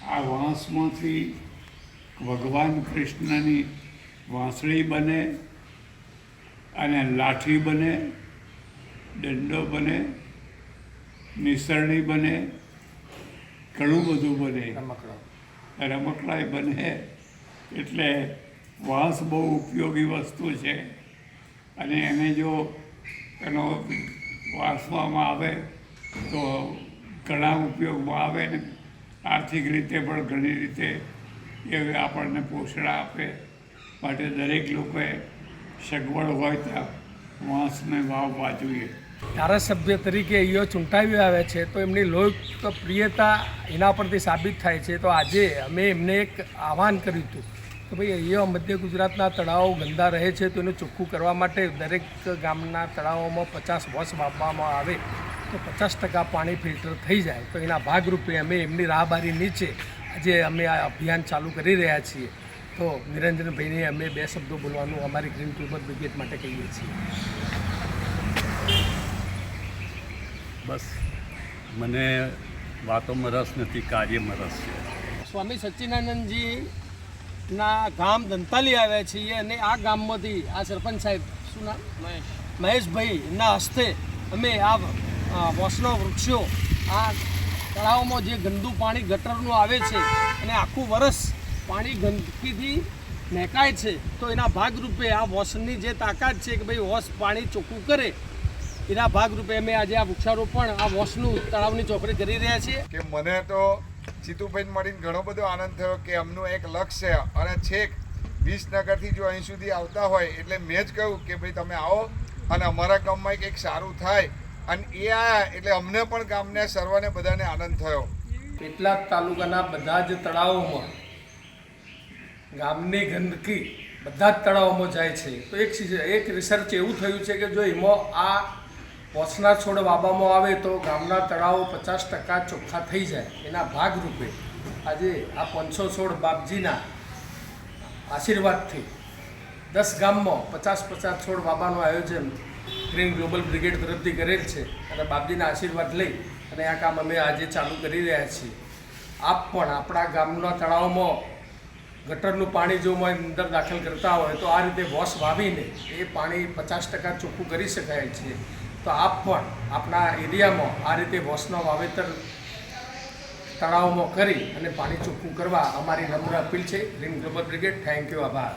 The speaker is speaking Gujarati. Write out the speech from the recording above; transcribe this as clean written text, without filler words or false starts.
આ વાંસમાંથી ભગવાન કૃષ્ણની વાંસળી બને અને લાઠી બને, દંડો બને, નિસરણી બને, ઘણું બધું બને, રમકડાં બને. એટલે વાંસ બહુ ઉપયોગી વસ્તુ છે અને એને જો એનો વાંસવામાં આવે તો ઘણા ઉપયોગમાં આવે ને આર્થિક રીતે પણ ઘણી રીતે એ આપણને પોષણ આપે. માટે દરેક લોકોએ સગવડ હોય ત્યાં વાંસને વાવવા જોઈએ. ધારાસભ્ય તરીકે અહીંયા ચૂંટાવી આવ્યા છે તો એમની લોકપ્રિયતા એના પરથી સાબિત થાય છે. તો આજે અમે એમને એક આહવાન કર્યું હતું કે ભાઈ અહીંયા મધ્ય ગુજરાતના તળાવો ગંદા રહે છે તો એનું ચોખ્ખું કરવા માટે દરેક ગામના તળાવોમાં 50 વોશ વાપવામાં આવે તો 50% પાણી ફિલ્ટર થઈ જાય. તો એના ભાગરૂપે અમે એમની રાહબારી નીચે આજે અમે આ અભિયાન ચાલુ કરી રહ્યા છીએ. તો નિરંજનભાઈને અમે 2 શબ્દો બોલવાનું અમારી ગ્રીન ગ્લોબલ બ્રિગેડ માટે કહીએ છીએ. બસ મને વાતોમાં રસ નથી, કાર્યમાં રસ છે. સ્વામી સચ્ચિદાનંદજીના ગામ દંતાલી આવ્યા છીએ અને આ ગામમાંથી આ સરપંચ સાહેબ શું નામ મહેશભાઈના હસ્તે અમે આ વોશનો વૃક્ષો આ તળાવમાં જે ગંદુ પાણી ગટરનું આવે છે અને આખું વરસ પાણી ગંદકીથી નહેકાય છે તો એના ભાગરૂપે આ વોશની જે તાકાત છે કે ભાઈ વોશ પાણી ચોખ્ખું કરે એના ભાગરૂપે અમે આજે આ વૃક્ષારોપણ આ વોશનું તળાવની ચોપડી કરી રહ્યા છીએ. કે મને તો જીતુભાઈ મળીને ઘણો બધો આનંદ થયો કે અમનું એક લક્ષ્ય છે અને છેક વિસનગરથી જો અહીં સુધી આવતા હોય એટલે મેં જ કહ્યું કે ભાઈ તમે આવો અને અમારા ગામમાં કંઈક સારું થાય અને એ આવ્યા એટલે અમને પણ ગામને સર્વને બધાને આનંદ થયો. પેટલાદ તાલુકાના બધા જ તળાવોમાં ગામની ગંદકી બધા જ તળાવોમાં જાય છે. તો એક રિસર્ચ એવું થયું છે કે જો એમાં આ વોશના છોડ વાવવામાં આવે તો ગામના તળાવો 50% ચોખ્ખા થઈ જાય. એના ભાગરૂપે આજે આ 500 છોડ બાપજીના આશીર્વાદથી 10 ગામમાં 50 છોડ વાવવાનું આયોજન ગ્રીન ગ્લોબલ બ્રિગેડ તરફથી કરેલ છે અને બાપજીના આશીર્વાદ લઈ અને આ કામ અમે આજે ચાલુ કરી રહ્યા છીએ. આપ પણ આપણા ગામના તળાવમાં ગટરનું પાણી જો અંદર દાખલ કરતા હોય તો આ રીતે વોશ વાવીને એ પાણી 50% ચોખ્ખું કરી શકાય છે. તો આપ પણ આપણા એરિયામાં આ રીતે વોશનો વાવેતર તળાવમાં કરી અને પાણી ચોખ્ખું કરવા અમારી નમ્ર અપીલ છે. Green global brigade thank you, આભાર.